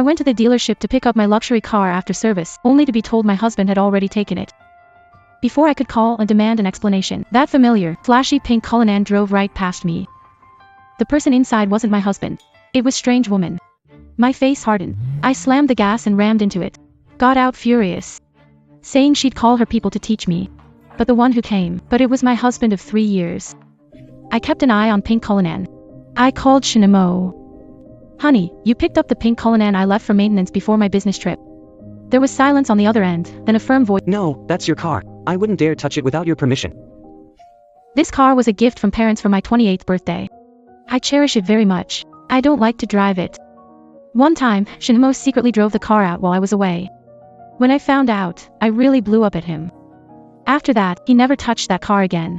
I went to the dealership to pick up my luxury car after service, only to be told my husband had already taken it. Before I could call and demand an explanation, that familiar, flashy pink Cullinan drove right past me. The person inside wasn't my husband. It was a strange woman. My face hardened. I slammed the gas and rammed into it. Got out furious, saying she'd call her people to teach me. But it was my husband of 3 years. I kept an eye on pink Cullinan. I called Shinemo. Honey, you picked up the pink Cullinan I left for maintenance before my business trip. There was silence on the other end, then a firm voice. No, that's your car. I wouldn't dare touch it without your permission. This car was a gift from parents for my 28th birthday. I cherish it very much. I don't like to drive it. One time, Shinemo secretly drove the car out while I was away. When I found out, I really blew up at him. After that, he never touched that car again.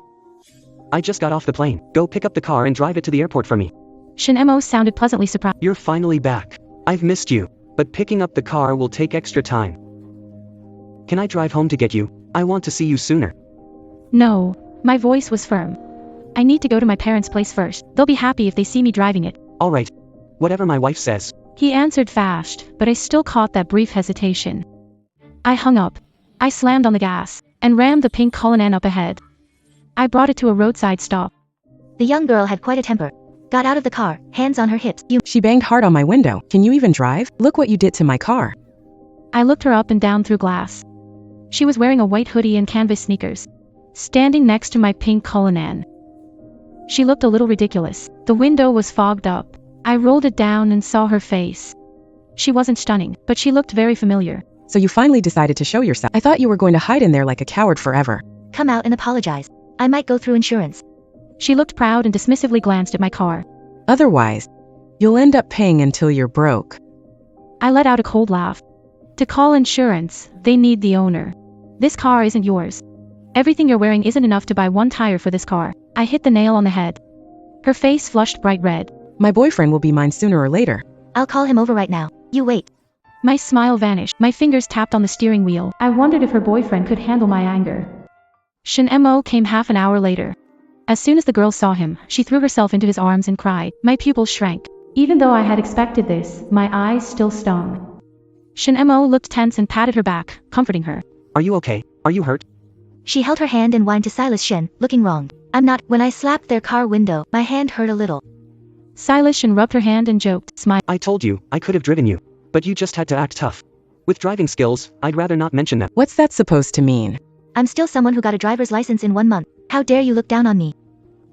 I just got off the plane. Go pick up the car and drive it to the airport for me. Shinemo sounded pleasantly surprised. You're finally back. I've missed you, but picking up the car will take extra time. Can I drive home to get you? I want to see you sooner. No. My voice was firm. I need to go to my parents' place first. They'll be happy if they see me driving it. Alright. Whatever my wife says. He answered fast, but I still caught that brief hesitation. I hung up. I slammed on the gas, and rammed the pink Cullinan up ahead. I brought it to a roadside stop. The young girl had quite a temper. Got out of the car, hands on her hips. She banged hard on my window. Can you even drive? Look what you did to my car. I looked her up and down through glass. She was wearing a white hoodie and canvas sneakers, standing next to my pink Cullinan. She looked a little ridiculous. The window was fogged up. I rolled it down and saw her face. She wasn't stunning, but she looked very familiar. So you finally decided to show yourself. I thought you were going to hide in there like a coward forever. Come out and apologize. I might go through insurance. She looked proud and dismissively glanced at my car. Otherwise, you'll end up paying until you're broke. I let out a cold laugh. To call insurance, they need the owner. This car isn't yours. Everything you're wearing isn't enough to buy one tire for this car. I hit the nail on the head. Her face flushed bright red. My boyfriend will be mine sooner or later. I'll call him over right now. You wait. My smile vanished. My fingers tapped on the steering wheel. I wondered if her boyfriend could handle my anger. Shinemo came half an hour later. As soon as the girl saw him, she threw herself into his arms and cried. My pupils shrank. Even though I had expected this, my eyes still stung. Shinemo looked tense and patted her back, comforting her. Are you okay? Are you hurt? She held her hand and whined to Silas Shin, looking wronged. I'm not. When I slapped their car window, my hand hurt a little. Silas Shin rubbed her hand and joked, smile. I told you, I could have driven you. But you just had to act tough. With driving skills, I'd rather not mention them. What's that supposed to mean? I'm still someone who got a driver's license in 1 month. How dare you look down on me?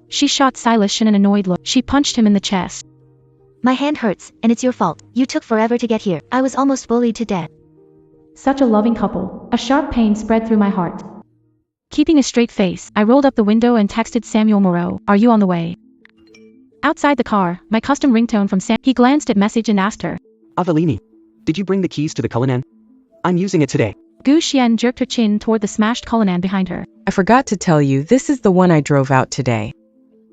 She shot Silas Shin an annoyed look. She punched him in the chest. My hand hurts, and it's your fault. You took forever to get here. I was almost bullied to death. Such a loving couple. A sharp pain spread through my heart. Keeping a straight face, I rolled up the window and texted Samuel Moreau, are you on the way? Outside the car, my custom ringtone from Sam. He glanced at message and asked her. Avelini, did you bring the keys to the Cullinan? I'm using it today. Gu Xian jerked her chin toward the smashed Cullinan behind her. I forgot to tell you, this is the one I drove out today.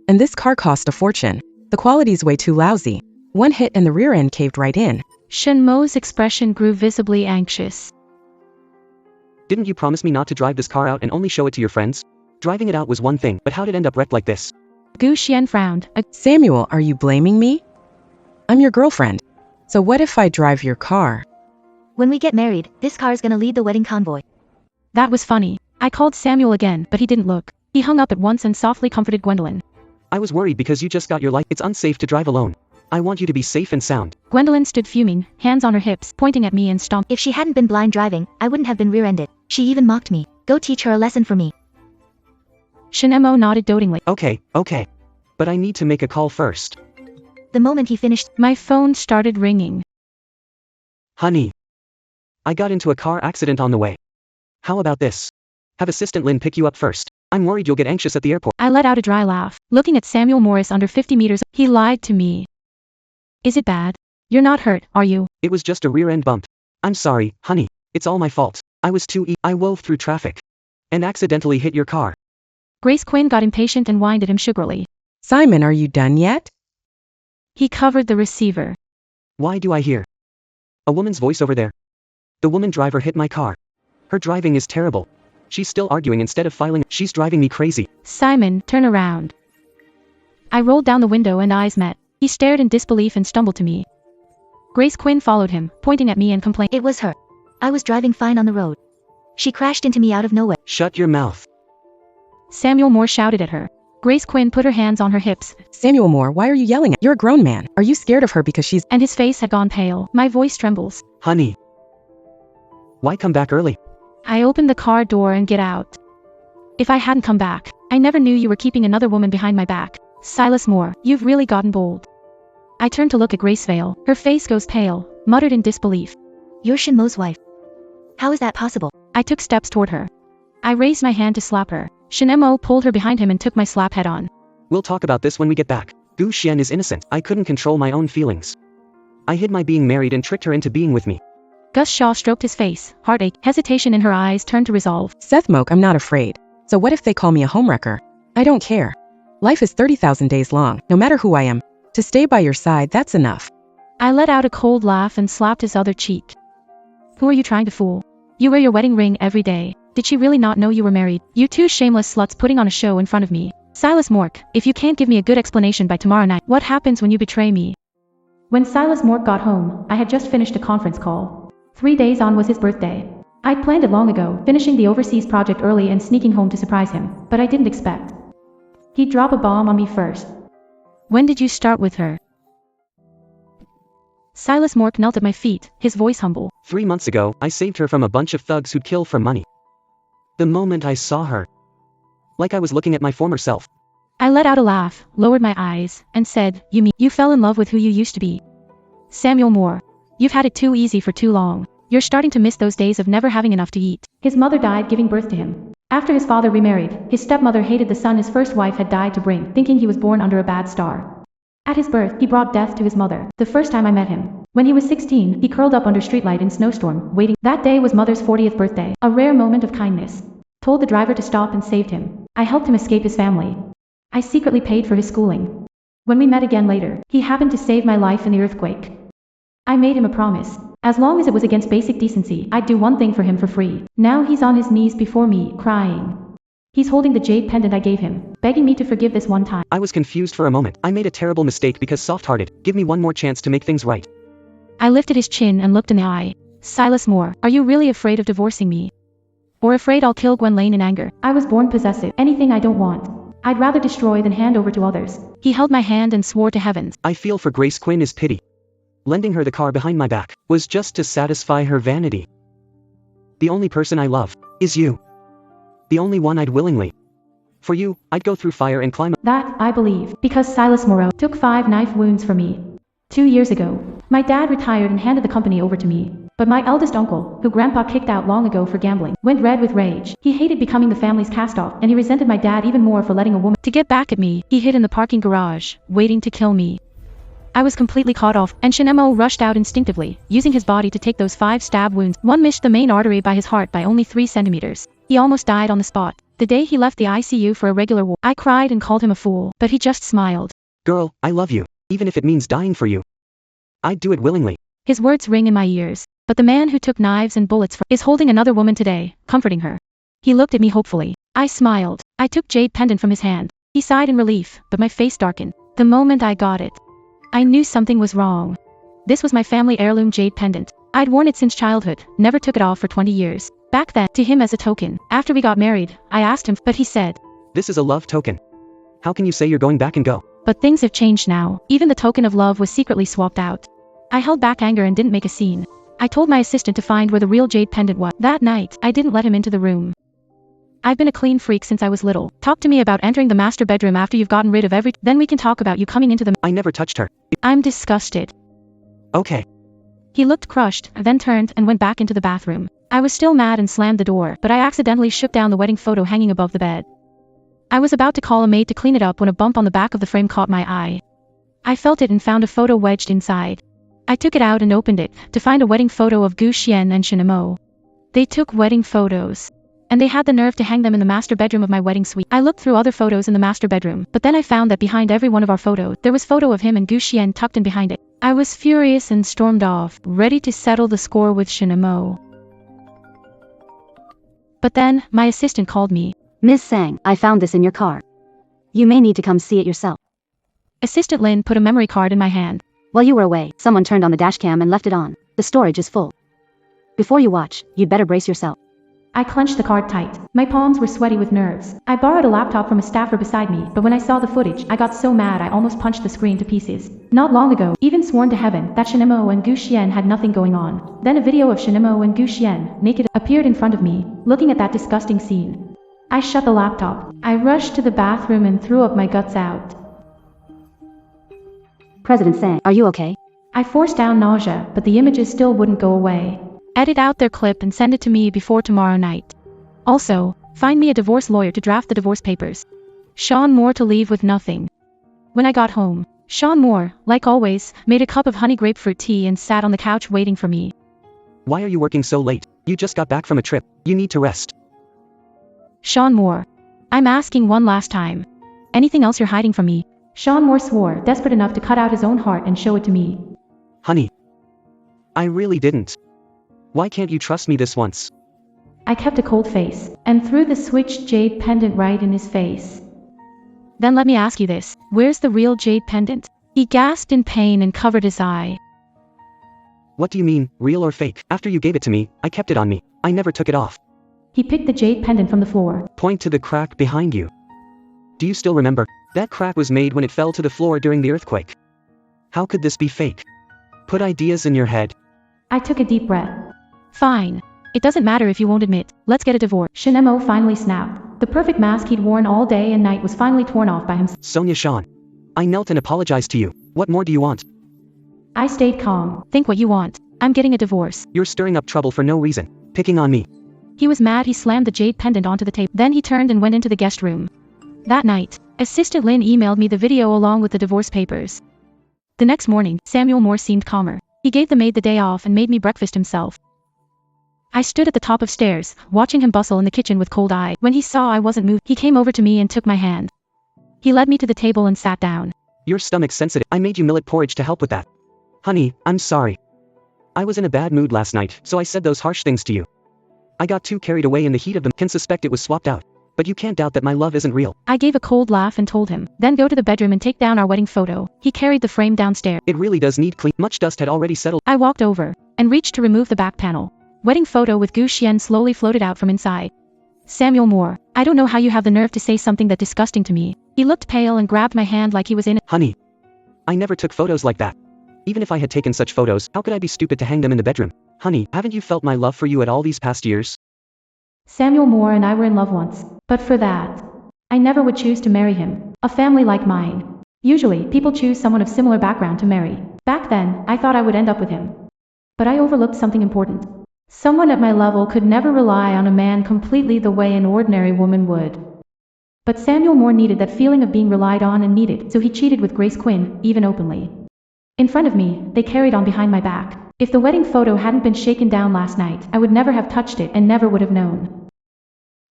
And this car cost a fortune. The quality's way too lousy. One hit and the rear end caved right in. Shinmo's expression grew visibly anxious. Didn't you promise me not to drive this car out and only show it to your friends? Driving it out was one thing, but how'd it end up wrecked like this? Gu Xian frowned. Samuel, are you blaming me? I'm your girlfriend. So what if I drive your car? When we get married, this car's gonna lead the wedding convoy. That was funny. I called Samuel again, but he didn't look. He hung up at once and softly comforted Gwendolyn. I was worried because you just got your license. It's unsafe to drive alone. I want you to be safe and sound. Gwendolyn stood fuming, hands on her hips, pointing at me and stomped. If she hadn't been blind driving, I wouldn't have been rear-ended. She even mocked me. Go teach her a lesson for me. Shinemo nodded dotingly. Okay. But I need to make a call first. The moment he finished, my phone started ringing. Honey. I got into a car accident on the way. How about this? Have Assistant Lynn pick you up first. I'm worried you'll get anxious at the airport. I let out a dry laugh, looking at Samuel Morris under 50 meters. He lied to me. Is it bad? You're not hurt, are you? It was just a rear-end bump. I'm sorry, honey. It's all my fault. I was I wove through traffic. And accidentally hit your car. Grace Quinn got impatient and whined at him sugarily. Simon, are you done yet? He covered the receiver. Why do I hear a woman's voice over there? The woman driver hit my car. Her driving is terrible. She's still arguing instead of filing. She's driving me crazy. Simon, turn around. I rolled down the window and eyes met. He stared in disbelief and stumbled to me. Grace Quinn followed him, pointing at me and complaining. It was her. I was driving fine on the road. She crashed into me out of nowhere. Shut your mouth. Samuel Moore shouted at her. Grace Quinn put her hands on her hips. Samuel Moore, why are you yelling at? You're a grown man. Are you scared of her because she's... And his face had gone pale. My voice trembles. Honey. Why come back early? I opened the car door and get out. If I hadn't come back, I never knew you were keeping another woman behind my back. Silas Moore, you've really gotten bold. I turned to look at Grace Vale. Her face goes pale, muttered in disbelief. You're Shin Mo's wife. How is that possible? I took steps toward her. I raised my hand to slap her. Shin Mo pulled her behind him and took my slap head on. We'll talk about this when we get back. Gu Xian is innocent. I couldn't control my own feelings. I hid my being married and tricked her into being with me. Gus Shaw stroked his face, heartache, hesitation in her eyes turned to resolve. Seth Moak, I'm not afraid. So what if they call me a homewrecker? I don't care. Life is 30,000 days long, no matter who I am. To stay by your side, that's enough. I let out a cold laugh and slapped his other cheek. Who are you trying to fool? You wear your wedding ring every day. Did she really not know you were married? You two shameless sluts putting on a show in front of me. Silas Mork, if you can't give me a good explanation by tomorrow night, what happens when you betray me? When Silas Mork got home, I had just finished a conference call. 3 days on was his birthday. I'd planned it long ago, finishing the overseas project early and sneaking home to surprise him, but I didn't expect he'd drop a bomb on me first. When did you start with her? Silas Mork knelt at my feet, his voice humble. 3 months ago, I saved her from a bunch of thugs who'd kill for money. The moment I saw her, like I was looking at my former self. I let out a laugh, lowered my eyes, and said, you mean you fell in love with who you used to be? Samuel Moore, you've had it too easy for too long. You're starting to miss those days of never having enough to eat. His mother died giving birth to him. After his father remarried, his stepmother hated the son his first wife had died to bring, thinking he was born under a bad star. At his birth, he brought death to his mother. The first time I met him, when he was 16, he curled up under streetlight in snowstorm, waiting. That day was mother's 40th birthday, a rare moment of kindness. Told the driver to stop and saved him. I helped him escape his family. I secretly paid for his schooling. When we met again later, he happened to save my life in the earthquake. I made him a promise. As long as it was against basic decency, I'd do one thing for him for free. Now he's on his knees before me, crying. He's holding the jade pendant I gave him, begging me to forgive this one time. I was confused for a moment. I made a terrible mistake because soft-hearted. Give me one more chance to make things right. I lifted his chin and looked in the eye. Silas Moore, are you really afraid of divorcing me? Or afraid I'll kill Gwen Lane in anger? I was born possessive. Anything I don't want, I'd rather destroy than hand over to others. He held my hand and swore to heavens. I feel for Grace Quinn is pity. Lending her the car behind my back was just to satisfy her vanity. The only person I love is you. The only one I'd willingly. For you, I'd go through fire and climb. That, I believe, because Silas Moreau took 5 knife wounds for me. 2 years ago, my dad retired and handed the company over to me. But my eldest uncle, who Grandpa kicked out long ago for gambling, went red with rage. He hated becoming the family's cast-off, and he resented my dad even more for letting a woman. To get back at me, he hid in the parking garage, waiting to kill me. I was completely caught off, and Shinemo rushed out instinctively, using his body to take those 5 stab wounds. One missed the main artery by his heart by only 3 centimeters. He almost died on the spot. The day he left the ICU for a regular war, I cried and called him a fool, but he just smiled. Girl, I love you, even if it means dying for you. I'd do it willingly. His words ring in my ears. But the man who took knives and bullets is holding another woman today, comforting her. He looked at me hopefully. I smiled. I took jade pendant from his hand. He sighed in relief, but my face darkened. The moment I got it, I knew something was wrong. This was my family heirloom jade pendant. I'd worn it since childhood, never took it off for 20 years. Back then, to him as a token. After we got married, I asked him, but he said, this is a love token. How can you say you're going back and go? But things have changed now. Even the token of love was secretly swapped out. I held back anger and didn't make a scene. I told my assistant to find where the real jade pendant was. That night, I didn't let him into the room. I've been a clean freak since I was little. Talk to me about entering the master bedroom after you've gotten rid of then we can talk about you coming into the. I never touched her. I'm disgusted. Okay. He looked crushed, then turned and went back into the bathroom. I was still mad and slammed the door, but I accidentally shook down the wedding photo hanging above the bed. I was about to call a maid to clean it up when a bump on the back of the frame caught my eye. I felt it and found a photo wedged inside. I took it out and opened it, to find a wedding photo of Gu Xian and Shinemo. They took wedding photos. And they had the nerve to hang them in the master bedroom of my wedding suite. I looked through other photos in the master bedroom, but then I found that behind every one of our photos, there was photo of him and Gu Xian tucked in behind it. I was furious and stormed off, ready to settle the score with Shinemo. But then, my assistant called me. Miss Sang, I found this in your car. You may need to come see it yourself. Assistant Lin put a memory card in my hand. While you were away, someone turned on the dashcam and left it on. The storage is full. Before you watch, you'd better brace yourself. I clenched the card tight. My palms were sweaty with nerves. I borrowed a laptop from a staffer beside me, but when I saw the footage, I got so mad I almost punched the screen to pieces. Not long ago, even sworn to heaven that Shinemo and Gu Xian had nothing going on. Then a video of Shinemo and Gu Xian, naked, appeared in front of me. Looking at that disgusting scene, I shut the laptop. I rushed to the bathroom and threw up my guts out. President Sang, are you okay? I forced down nausea, but the images still wouldn't go away. Edit out their clip and send it to me before tomorrow night. Also, find me a divorce lawyer to draft the divorce papers. Sean Moore to leave with nothing. When I got home, Sean Moore, like always, made a cup of honey grapefruit tea and sat on the couch waiting for me. Why are you working so late? You just got back from a trip. You need to rest. Sean Moore. I'm asking one last time. Anything else you're hiding from me? Sean Moore swore, desperate enough to cut out his own heart and show it to me. Honey. I really didn't. Why can't you trust me this once? I kept a cold face, and threw the switched jade pendant right in his face. Then let me ask you this, where's the real jade pendant? He gasped in pain and covered his eye. What do you mean, real or fake? After you gave it to me, I kept it on me. I never took it off. He picked the jade pendant from the floor. Point to the crack behind you. Do you still remember? That crack was made when it fell to the floor during the earthquake. How could this be fake? Put ideas in your head. I took a deep breath. Fine. It doesn't matter if you won't admit. Let's get a divorce. Shinemo finally snapped. The perfect mask he'd worn all day and night was finally torn off by himself. Sonia Sean. I knelt and apologized to you. What more do you want? I stayed calm. Think what you want. I'm getting a divorce. You're stirring up trouble for no reason. Picking on me. He was mad. He slammed the jade pendant onto the table. Then he turned and went into the guest room. That night, Assistant Lin emailed me the video along with the divorce papers. The next morning, Samuel Moore seemed calmer. He gave the maid the day off and made me breakfast himself. I stood at the top of stairs, watching him bustle in the kitchen with cold eye. When he saw I wasn't moved, he came over to me and took my hand. He led me to the table and sat down. Your stomach's sensitive. I made you millet porridge to help with that. Honey, I'm sorry. I was in a bad mood last night, so I said those harsh things to you. I got too carried away in the heat of them. Can suspect it was swapped out. But you can't doubt that my love isn't real. I gave a cold laugh and told him, then go to the bedroom and take down our wedding photo. He carried the frame downstairs. It really does need clean. Much dust had already settled. I walked over and reached to remove the back panel. Wedding photo with Gu Xian slowly floated out from inside. Samuel Moore, I don't know how you have the nerve to say something that disgusting to me. He looked pale and grabbed my hand like he was in it. Honey. I never took photos like that. Even if I had taken such photos, how could I be stupid to hang them in the bedroom? Honey, haven't you felt my love for you at all these past years? Samuel Moore and I were in love once, but for that, I never would choose to marry him. A family like mine. Usually, people choose someone of similar background to marry. Back then, I thought I would end up with him. But I overlooked something important. Someone at my level could never rely on a man completely the way an ordinary woman would. But Samuel Moore needed that feeling of being relied on and needed, so he cheated with Grace Quinn, even openly. In front of me, they carried on behind my back. If the wedding photo hadn't been shaken down last night, I would never have touched it and never would have known.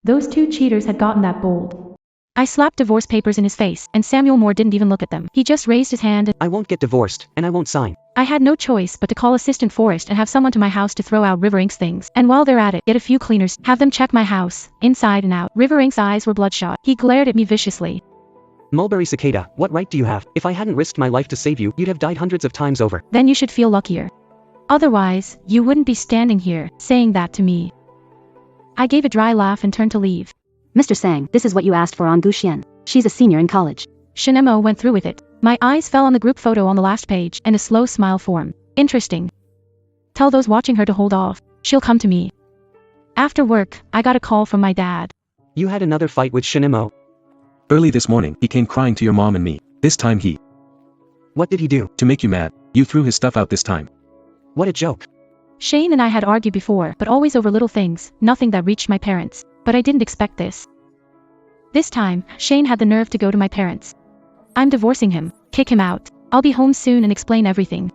Those two cheaters had gotten that bold. I slapped divorce papers in his face, and Samuel Moore didn't even look at them. He just raised his hand and— I won't get divorced, and I won't sign. I had no choice but to call Assistant Forrest and have someone to my house to throw out River Ink's things. And while they're at it, get a few cleaners, have them check my house, inside and out. River Ink's eyes were bloodshot. He glared at me viciously. Mulberry Cicada, what right do you have? If I hadn't risked my life to save you, you'd have died hundreds of times over. Then you should feel luckier. Otherwise, you wouldn't be standing here, saying that to me. I gave a dry laugh and turned to leave. Mr. Sang, this is what you asked for on Gu Xian. She's a senior in college. Shinemo went through with it. My eyes fell on the group photo on the last page, and a slow smile formed. Interesting. Tell those watching her to hold off. She'll come to me. After work, I got a call from my dad. You had another fight with Shinemo. Early this morning, he came crying to your mom and me. This time he... What did he do? To make you mad, you threw his stuff out this time. What a joke. Shane and I had argued before, but always over little things, nothing that reached my parents. But I didn't expect this. This time, Shane had the nerve to go to my parents. I'm divorcing him. Kick him out. I'll be home soon and explain everything.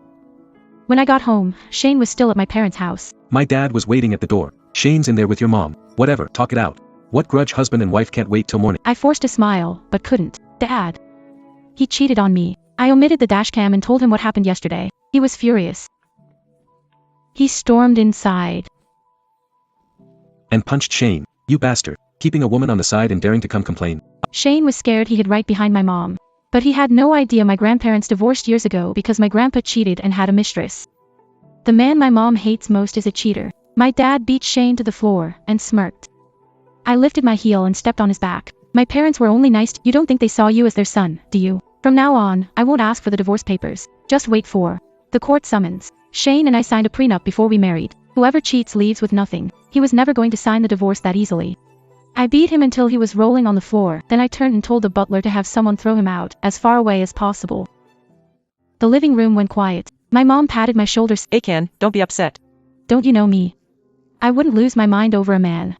When I got home, Shane was still at my parents' house. My dad was waiting at the door. Shane's in there with your mom. Whatever, talk it out. What grudge husband and wife can't wait till morning? I forced a smile, but couldn't. Dad. He cheated on me. I omitted the dashcam and told him what happened yesterday. He was furious. He stormed inside. And punched Shane. You bastard. Keeping a woman on the side and daring to come complain. Shane was scared. He hid right behind my mom. But he had no idea my grandparents divorced years ago because my grandpa cheated and had a mistress. The man my mom hates most is a cheater. My dad beat Shane to the floor and smirked. I lifted my heel and stepped on his back. My parents were only nice. You don't think they saw you as their son, do you? From now on, I won't ask for the divorce papers. Just wait for the court summons. Shane and I signed a prenup before we married. Whoever cheats leaves with nothing. He was never going to sign the divorce that easily. I beat him until he was rolling on the floor, then I turned and told the butler to have someone throw him out, as far away as possible. The living room went quiet. My mom patted my shoulders. Akan, don't be upset. Don't you know me? I wouldn't lose my mind over a man.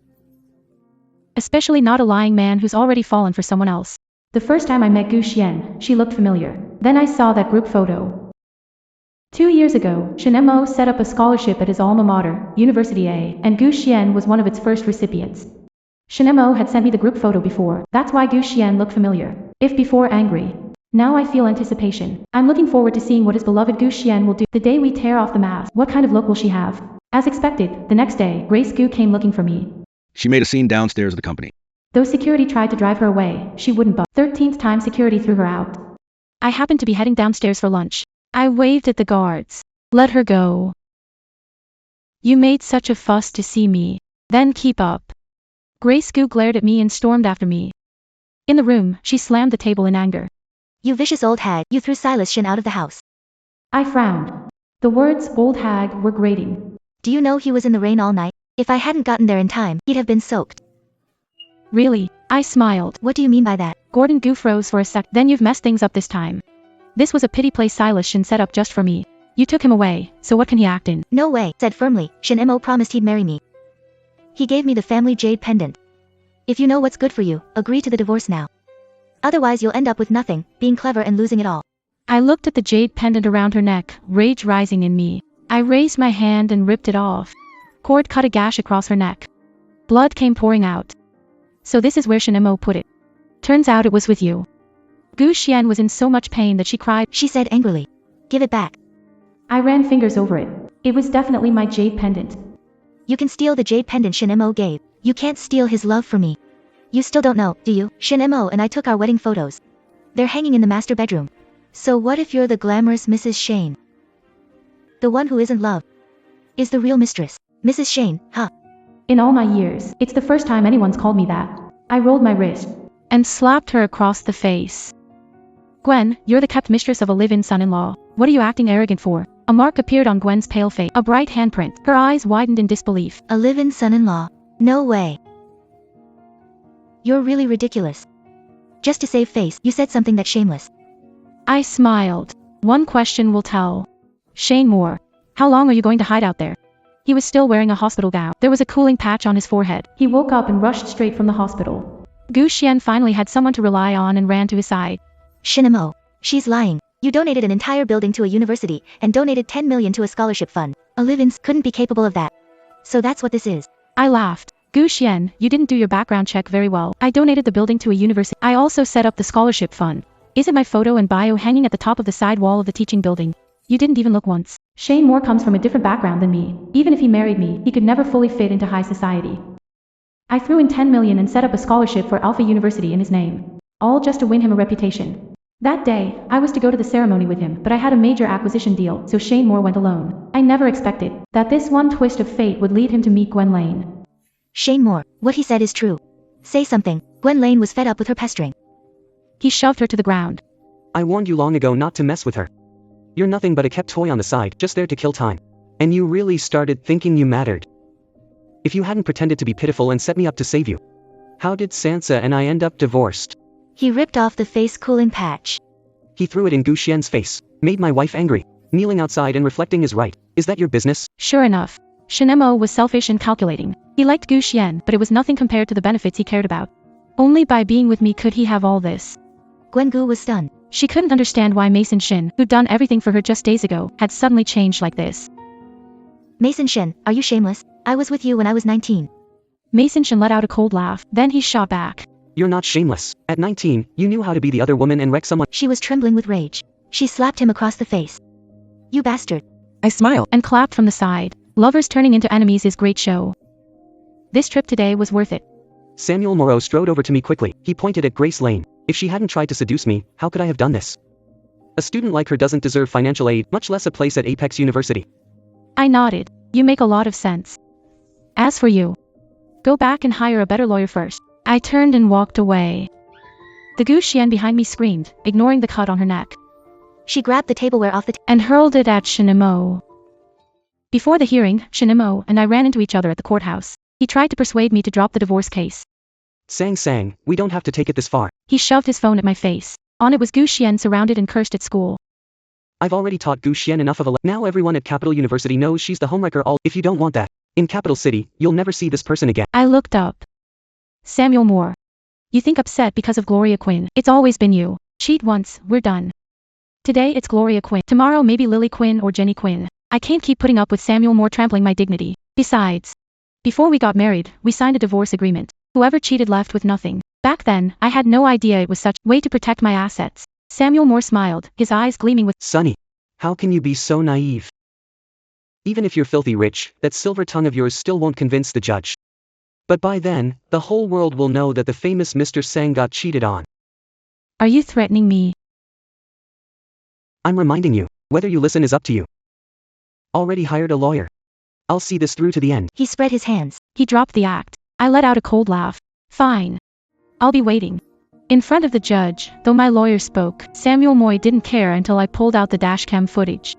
Especially not a lying man who's already fallen for someone else. The first time I met Gu Xian, she looked familiar. Then I saw that group photo. 2 years ago, Shen Mo set up a scholarship at his alma mater, University A, and Gu Xian was one of its first recipients. Shen Mo had sent me the group photo before, that's why Gu Xian looked familiar, if before angry. Now I feel anticipation. I'm looking forward to seeing what his beloved Gu Xian will do the day we tear off the mask. What kind of look will she have? As expected, the next day, Grace Gu came looking for me. She made a scene downstairs of the company. Though security tried to drive her away, she wouldn't budge. 13th time security threw her out. I happened to be heading downstairs for lunch. I waved at the guards. Let her go. You made such a fuss to see me. Then keep up. Grace Gu glared at me and stormed after me. In the room, she slammed the table in anger. You vicious old hag, you threw Silas Shin out of the house. I frowned. The words old hag were grating. Do you know he was in the rain all night? If I hadn't gotten there in time, he'd have been soaked. Really? I smiled. What do you mean by that? Gordon Gu froze for a sec. Then you've messed things up this time. This was a pity play Silas Shin set up just for me. You took him away, so what can he act in? No way, said firmly. Shin Mo promised he'd marry me. He gave me the family jade pendant. If you know what's good for you, agree to the divorce now. Otherwise you'll end up with nothing, being clever and losing it all. I looked at the jade pendant around her neck, rage rising in me. I raised my hand and ripped it off. Cord cut a gash across her neck. Blood came pouring out. So this is where Shen Mo put it. Turns out it was with you. Gu Xian was in so much pain that she cried. She said angrily. Give it back. I ran fingers over it. It was definitely my jade pendant. You can steal the jade pendant Shin Mo gave. You can't steal his love for me. You still don't know, do you? Shin Mo and I took our wedding photos. They're hanging in the master bedroom. So what if you're the glamorous Mrs. Shane? The one who isn't love. Is the real mistress. Mrs. Shane, huh? In all my years, it's the first time anyone's called me that. I rolled my wrist and slapped her across the face. Gwen, you're the kept mistress of a live-in son-in-law. What are you acting arrogant for? A mark appeared on Gwen's pale face, a bright handprint. Her eyes widened in disbelief. A live-in son-in-law? No way. You're really ridiculous. Just to save face, you said something that's shameless. I smiled. One question will tell. Shane Moore. How long are you going to hide out there? He was still wearing a hospital gown. There was a cooling patch on his forehead. He woke up and rushed straight from the hospital. Gu Xian finally had someone to rely on and ran to his side. Shin Mo. She's lying. You donated an entire building to a university, and donated 10 million to a scholarship fund. A live-in couldn't be capable of that. So that's what this is. I laughed. Gu Xian, you didn't do your background check very well. I donated the building to a university. I also set up the scholarship fund. Isn't my photo and bio hanging at the top of the side wall of the teaching building? You didn't even look once. Shane Moore comes from a different background than me. Even if he married me, he could never fully fit into high society. I threw in 10 million and set up a scholarship for Alpha University in his name. All just to win him a reputation. That day, I was to go to the ceremony with him, but I had a major acquisition deal, so Shane Moore went alone. I never expected that this one twist of fate would lead him to meet Gwen Lane. Shane Moore, what he said is true. Say something. Gwen Lane was fed up with her pestering. He shoved her to the ground. I warned you long ago not to mess with her. You're nothing but a kept toy on the side, just there to kill time. And you really started thinking you mattered. If you hadn't pretended to be pitiful and set me up to save you. How did Sansa and I end up divorced? He ripped off the face cooling patch. He threw it in Gu Xian's face, made my wife angry, kneeling outside and reflecting is right. Is that your business? Sure enough. Shen Mo was selfish and calculating. He liked Gu Xian, but it was nothing compared to the benefits he cared about. Only by being with me could he have all this. Gwen Gu was stunned. She couldn't understand why Mason Shin, who'd done everything for her just days ago, had suddenly changed like this. Mason Shin, are you shameless? I was with you when I was 19. Mason Shin let out a cold laugh, then he shot back. You're not shameless. At 19, you knew how to be the other woman and wreck someone. She was trembling with rage. She slapped him across the face. You bastard. I smiled And clapped from the side. Lovers turning into enemies is great show. This trip today was worth it. Samuel Moreau strode over to me quickly. He pointed at Grace Lane. If she hadn't tried to seduce me, how could I have done this? A student like her doesn't deserve financial aid, much less a place at Apex University. I nodded. You make a lot of sense. As for you, go back and hire a better lawyer first. I turned and walked away. The Gu Xian behind me screamed, ignoring the cut on her neck, She grabbed the tableware off the and hurled it at Shinimo. Before the hearing, Shinimo and I ran into each other at the courthouse. He tried to persuade me to drop the divorce case. Sang, we don't have to take it this far. He shoved his phone at my face. On it was Gu Xian surrounded and cursed at school. I've already taught Gu Xian enough of a now everyone at Capital University knows she's the homewrecker. If you don't want that, in Capital City, you'll never see this person again. I looked up. Samuel Moore. You think upset because of Gloria Quinn. It's always been you. Cheat once, we're done. Today it's Gloria Quinn. Tomorrow maybe Lily Quinn or Jenny Quinn. I can't keep putting up with Samuel Moore trampling my dignity. Besides, before we got married, we signed a divorce agreement. Whoever cheated left with nothing. Back then, I had no idea it was such a way to protect my assets. Samuel Moore smiled, his eyes gleaming with Sonny, how can you be so naive? Even if you're filthy rich, that silver tongue of yours still won't convince the judge. But by then, the whole world will know that the famous Mr. Sang got cheated on. Are you threatening me? I'm reminding you, whether you listen is up to you. Already hired a lawyer. I'll see this through to the end. He spread his hands. He dropped the act. I let out a cold laugh. Fine. I'll be waiting. In front of the judge, though my lawyer spoke, Samuel Moy didn't care until I pulled out the dashcam footage.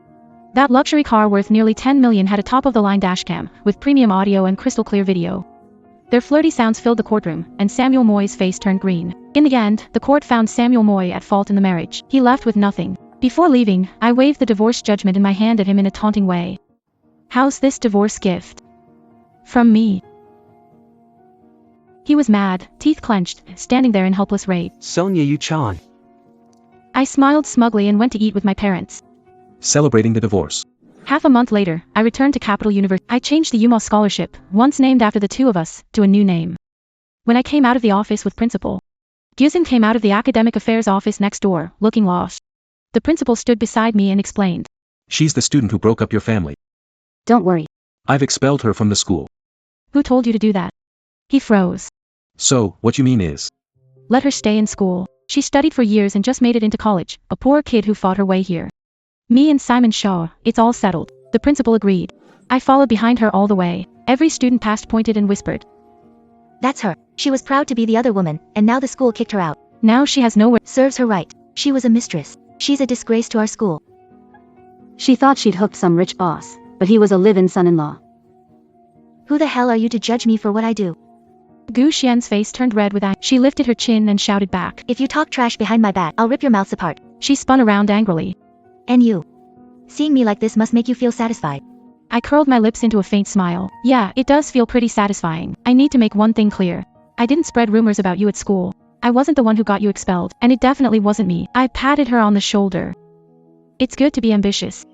That luxury car worth nearly 10 million had a top-of-the-line dashcam, with premium audio and crystal-clear video. Their flirty sounds filled the courtroom, and Samuel Moy's face turned green. In the end, the court found Samuel Moy at fault in the marriage. He left with nothing. Before leaving, I waved the divorce judgment in my hand at him in a taunting way. How's this divorce gift? From me. He was mad, teeth clenched, standing there in helpless rage. Sonia Yu-chan. I smiled smugly and went to eat with my parents. Celebrating the divorce. Half a month later, I returned to Capital University. I changed the UMass scholarship, once named after the two of us, to a new name. When I came out of the office with Principal Gyuzin came out of the academic affairs office next door, looking lost. The principal stood beside me and explained. She's the student who broke up your family. Don't worry. I've expelled her from the school. Who told you to do that? He froze. So, what you mean is? Let her stay in school. She studied for years and just made it into college, a poor kid who fought her way here. Me and Simon Shaw, it's all settled. The principal agreed. I followed behind her all the way. Every student passed pointed and whispered. That's her. She was proud to be the other woman, and now the school kicked her out. Now she has nowhere. Serves her right. She was a mistress. She's a disgrace to our school. She thought she'd hooked some rich boss, but he was a live-in son-in-law. Who the hell are you to judge me for what I do? Gu Xian's face turned red with anger. She lifted her chin and shouted back. If you talk trash behind my back, I'll rip your mouths apart. She spun around angrily. And you. Seeing me like this must make you feel satisfied. I curled my lips into a faint smile. Yeah, it does feel pretty satisfying. I need to make one thing clear. I didn't spread rumors about you at school. I wasn't the one who got you expelled, and it definitely wasn't me. I patted her on the shoulder. It's good to be ambitious.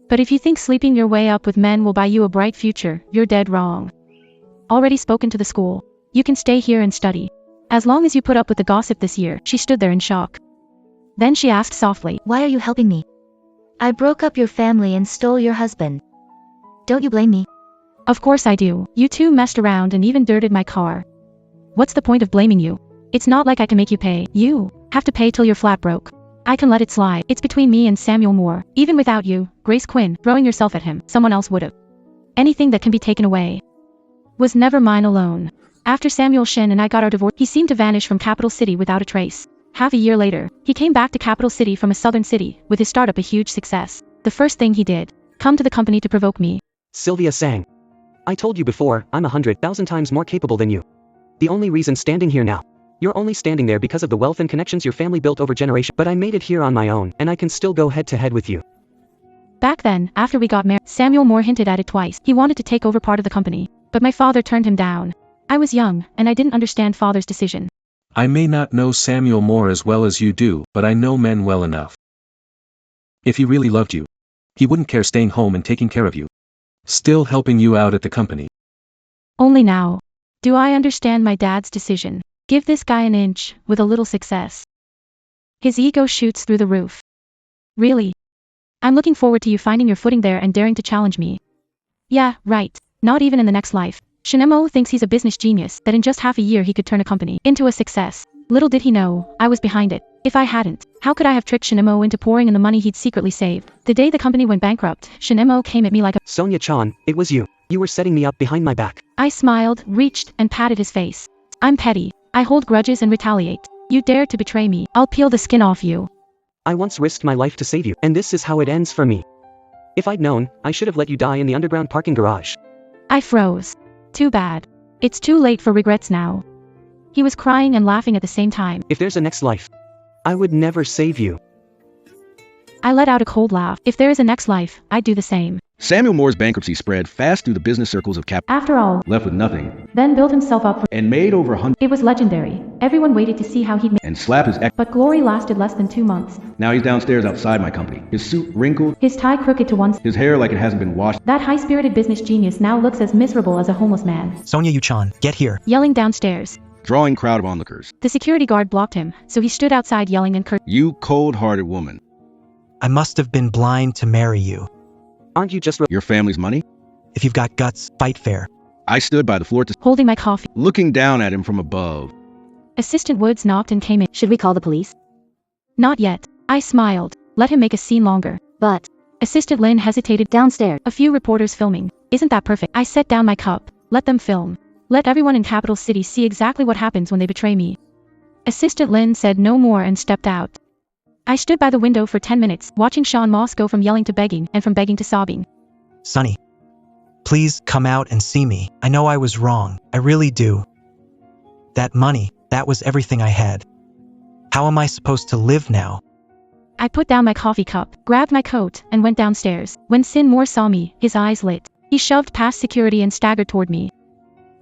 But if you think sleeping your way up with men will buy you a bright future, you're dead wrong. Already spoken to the school. You can stay here and study. As long as you put up with the gossip this year. She stood there in shock. Then she asked softly. Why are you helping me? I broke up your family and stole your husband. Don't you blame me? Of course I do. You two messed around and even dirted my car. What's the point of blaming you? It's not like I can make you pay. You have to pay till you're flat broke. I can let it slide. It's between me and Samuel Moore. Even without you, Grace Quinn, throwing yourself at him, someone else would've. Anything that can be taken away was never mine alone. After Samuel Shen and I got our divorce, he seemed to vanish from Capital City without a trace. Half a year later, he came back to Capital City from a southern city, with his startup a huge success. The first thing he did, come to the company to provoke me. Sylvia Sang. I told you before, I'm 100,000 times more capable than you. The only reason standing here now. You're only standing there because of the wealth and connections your family built over generations. But I made it here on my own, and I can still go head to head with you. Back then, after we got married, Samuel Moore hinted at it twice. He wanted to take over part of the company. But my father turned him down. I was young, and I didn't understand father's decision. I may not know Samuel Moore as well as you do, but I know men well enough. If he really loved you, he wouldn't care staying home and taking care of you. Still helping you out at the company. Only now do I understand my dad's decision. Give this guy an inch, with a little success. His ego shoots through the roof. Really? I'm looking forward to you finding your footing there and daring to challenge me. Yeah, right. Not even in the next life. Shinemo thinks he's a business genius, that in just half a year he could turn a company into a success. Little did he know, I was behind it. If I hadn't, how could I have tricked Shin Mo into pouring in the money he'd secretly saved? The day the company went bankrupt, Shin Mo came at me like a— Sonia-chan, it was you. You were setting me up behind my back. I smiled, reached, and patted his face. I'm petty. I hold grudges and retaliate. You dared to betray me, I'll peel the skin off you. I once risked my life to save you, and this is how it ends for me. If I'd known, I should have let you die in the underground parking garage. I froze. Too bad. It's too late for regrets now. He was crying and laughing at the same time. If there's a next life, I would never save you. I let out a cold laugh. If there is a next life, I'd do the same. Samuel Moore's bankruptcy spread fast through the business circles of Cap, After all, left with nothing, then built himself up for— and made over 100 It was legendary. Everyone waited to see how he'd make— and slapped his ex. But glory lasted less than 2 months. Now he's downstairs outside my company. His suit wrinkled, His tie crooked to one— his hair like it hasn't been washed. That high-spirited business genius now looks as miserable as a homeless man. Sonia Yuchan, get here. Yelling downstairs. Drawing crowd of onlookers. The security guard blocked him, so he stood outside yelling and cursing. You cold-hearted woman. I must have been blind to marry you. Aren't you just Your family's money? If you've got guts, fight fair. I stood by the floor Holding my coffee. looking down at him from above. Assistant Woods knocked and came in. Should we call the police? Not yet. I smiled. Let him make a scene longer. But Assistant Lin hesitated. downstairs. A few reporters filming. Isn't that perfect? I set down my cup. Let them film. Let everyone in Capital City see exactly what happens when they betray me. Assistant Lin said no more and stepped out. I stood by the window for 10 minutes, watching Sean Moss go from yelling to begging, and from begging to sobbing. Sonny, please come out and see me. I know I was wrong. I really do. That money, that was everything I had. How am I supposed to live now? I put down my coffee cup, grabbed my coat, and went downstairs. When Sin Moore saw me, his eyes lit. He shoved past security and staggered toward me.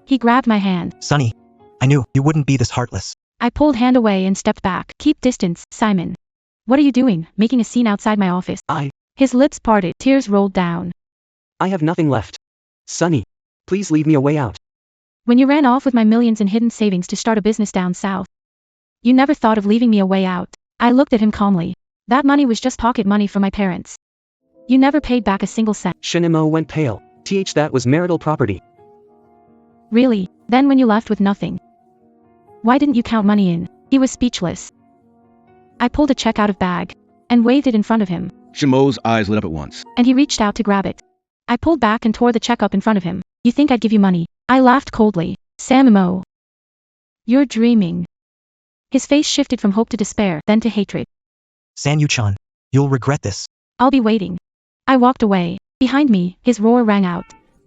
He grabbed my hand. Sonny, I knew you wouldn't be this heartless. I pulled hand away and stepped back. Keep distance, Simon. What are you doing, making a scene outside my office? His lips parted, tears rolled down. I have nothing left. Sonny, please leave me a way out. When you ran off with my millions in hidden savings to start a business down south, you never thought of leaving me a way out. I looked at him calmly. That money was just pocket money from my parents. You never paid back a single cent. Shin Mo went pale. That was marital property. Really? Then when you left with nothing, why didn't you count money in? He was speechless. I pulled a check out of bag and waved it in front of him, Shimo's eyes lit up at once. and he reached out to grab it. I pulled back and tore the check up in front of him. You think I'd give you money? I laughed coldly. Sam Mo. You're dreaming. His face shifted from hope to despair, then to hatred. San Yuchan, you'll regret this. I'll be waiting. I walked away. Behind me, his roar rang out.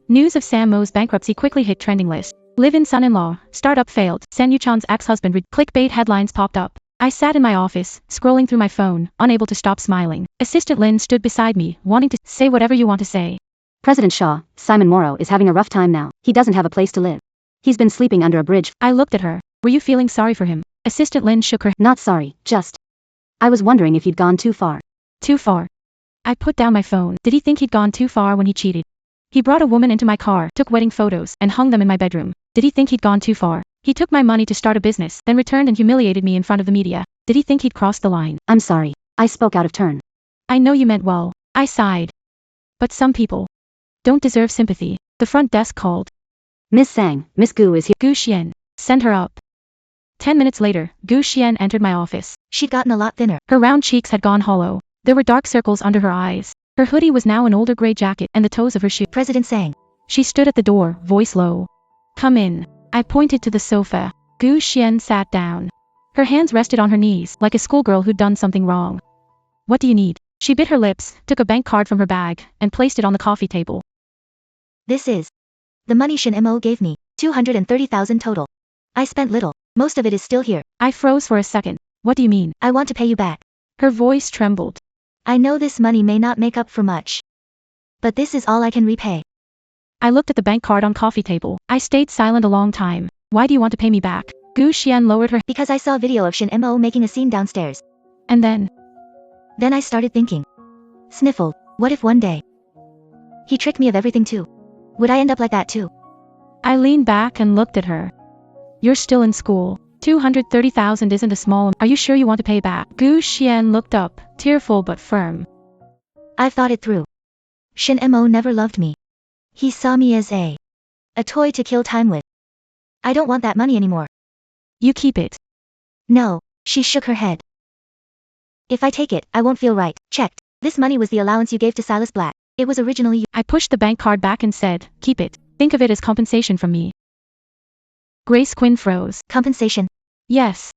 News of Sam Mo's bankruptcy quickly hit trending list. Live-in son-in-law, startup failed, San Yuchan's ex-husband clickbait headlines popped up. I sat in my office, scrolling through my phone, unable to stop smiling. Assistant Lin stood beside me, wanting to say whatever you want to say. President Shaw, Simon Morrow is having a rough time now. He doesn't have a place to live. He's been sleeping under a bridge. I looked at her. Were you feeling sorry for him? Assistant Lin shook her. Not sorry, just. I was wondering if you'd gone too far. Too far. I put down my phone. Did he think he'd gone too far when he cheated? He brought a woman into my car, took wedding photos, and hung them in my bedroom. Did he think he'd gone too far? He took my money to start a business, then returned and humiliated me in front of the media. Did he think he'd crossed the line? I'm sorry. I spoke out of turn. I know you meant well. I sighed. But some people don't deserve sympathy. The front desk called. Miss Sang, Miss Gu is here. Gu Xian. Send her up. 10 minutes later, Gu Xian entered my office. She'd gotten a lot thinner. Her round cheeks had gone hollow. There were dark circles under her eyes. Her hoodie was now an older gray jacket and the toes of her shoe. President Sang. She stood at the door, voice low. Come in. I pointed to the sofa. Gu Xian sat down. Her hands rested on her knees, like a schoolgirl who'd done something wrong. What do you need? She bit her lips, took a bank card from her bag, and placed it on the coffee table. This is the money Shin Mo gave me. 230,000 total. I spent little. Most of it is still here. I froze for a second. What do you mean? I want to pay you back. Her voice trembled. I know this money may not make up for much, but this is all I can repay. I looked at the bank card on coffee table. I stayed silent a long time. Why do you want to pay me back? Gu Xian lowered her. Because I saw a video of Shin Mo making a scene downstairs. And then I started thinking. Sniffled. What if one day he tricked me of everything too? Would I end up like that too? I leaned back and looked at her. You're still in school. 230,000 isn't a small amount. Are you sure you want to pay back? Gu Xian looked up, tearful but firm. I've thought it through. Shin Mo never loved me. He saw me as a toy to kill time with. I don't want that money anymore. You keep it. No. She shook her head. If I take it, I won't feel right. Checked. This money was the allowance you gave to Silas Black. It was originally I pushed the bank card back and said, keep it. Think of it as compensation from me. Grace Quinn froze. compensation. Yes.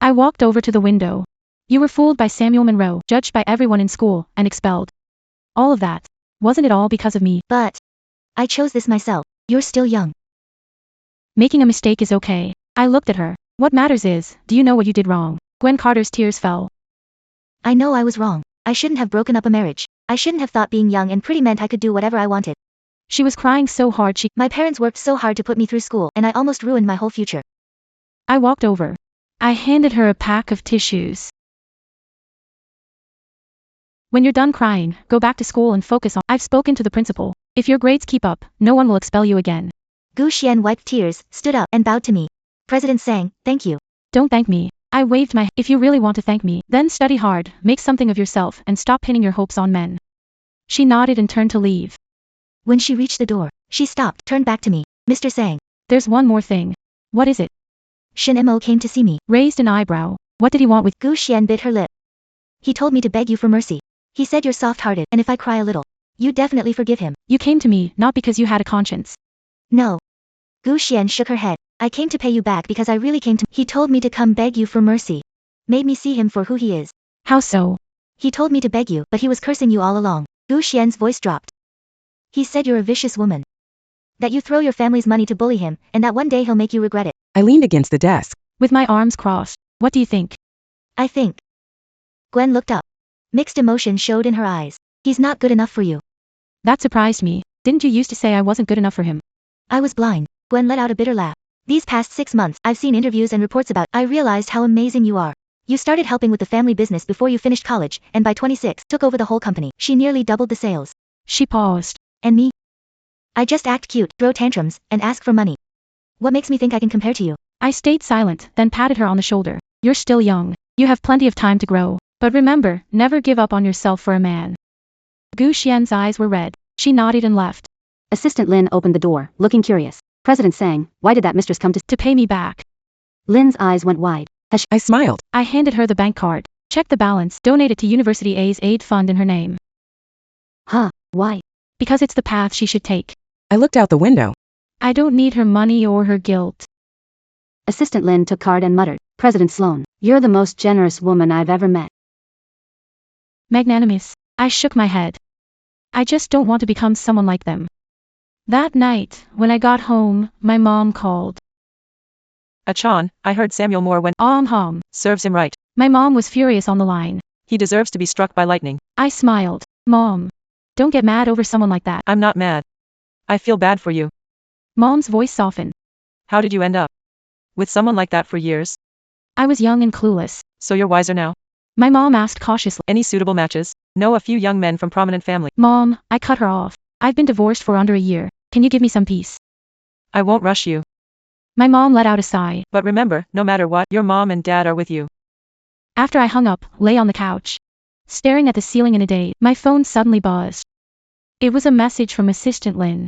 I walked over to the window. You were fooled by Samuel Monroe, judged by everyone in school, and expelled. All of that. Wasn't it all because of me? But I chose this myself. You're still young. Making a mistake is okay. I looked at her. What matters is, do you know what you did wrong? Gwen Carter's tears fell. I know I was wrong. I shouldn't have broken up a marriage. I shouldn't have thought being young and pretty meant I could do whatever I wanted. She was crying so hard My parents worked so hard to put me through school, and I almost ruined my whole future. I walked over. I handed her a pack of tissues. When you're done crying, go back to school and focus on. I've spoken to the principal. If your grades keep up, no one will expel you again. Gu Xian wiped tears, stood up, and bowed to me. President sang, thank you. Don't thank me. I waved my. If you really want to thank me, then study hard, make something of yourself, and stop pinning your hopes on men. She nodded and turned to leave. When she reached the door, she stopped, turned back to me. Mr. Sang. There's one more thing. What is it? Shin Mo came to see me. Raised an eyebrow. What did he want with? Gu Xian bit her lip. He told me to beg you for mercy. He said you're soft-hearted, and if I cry a little, you definitely forgive him. You came to me, not because you had a conscience. No. Gu Xian shook her head. I came to pay you back because I really came to. He told me to come beg you for mercy. Made me see him for who he is. How so? He told me to beg you, but he was cursing you all along. Gu Xian's voice dropped. He said you're a vicious woman. That you throw your family's money to bully him, and that one day he'll make you regret it. I leaned against the desk. With my arms crossed. What do you think? I think. Gwen looked up. Mixed emotion showed in her eyes. He's not good enough for you. That surprised me. Didn't you used to say I wasn't good enough for him? I was blind. Gwen let out a bitter laugh. These past 6 months, I've seen interviews and reports about. I realized how amazing you are. You started helping with the family business before you finished college, and by 26, took over the whole company. She nearly doubled the sales. She paused. And me? I just act cute, throw tantrums, and ask for money. What makes me think I can compare to you? I stayed silent, then patted her on the shoulder. You're still young. You have plenty of time to grow. But remember, never give up on yourself for a man. Gu Xian's eyes were red. She nodded and left. Assistant Lin opened the door, looking curious. President sang, why did that mistress come To pay me back. Lin's eyes went wide. I smiled. I handed her the bank card. Check the balance. Donate it to University A's aid fund in her name. Huh, why? Because it's the path she should take. I looked out the window. I don't need her money or her guilt. Assistant Lin took card and muttered, President Sloan, you're the most generous woman I've ever met. Magnanimous. I shook my head. I just don't want to become someone like them. That night, when I got home, my mom called. Achan, I heard Samuel Moore went. Serves him right. My mom was furious on the line. He deserves to be struck by lightning. I smiled. Mom. Don't get mad over someone like that. I'm not mad. I feel bad for you. Mom's voice softened. How did you end up with someone like that for years? I was young and clueless. So you're wiser now? My mom asked cautiously. Any suitable matches? Know a few young men from prominent family. Mom, I cut her off. I've been divorced for under a year. Can you give me some peace? I won't rush you. My mom let out a sigh. But remember, no matter what, your mom and dad are with you. After I hung up, lay on the couch, staring at the ceiling in a daze, my phone suddenly buzzed. It was a message from Assistant Lin.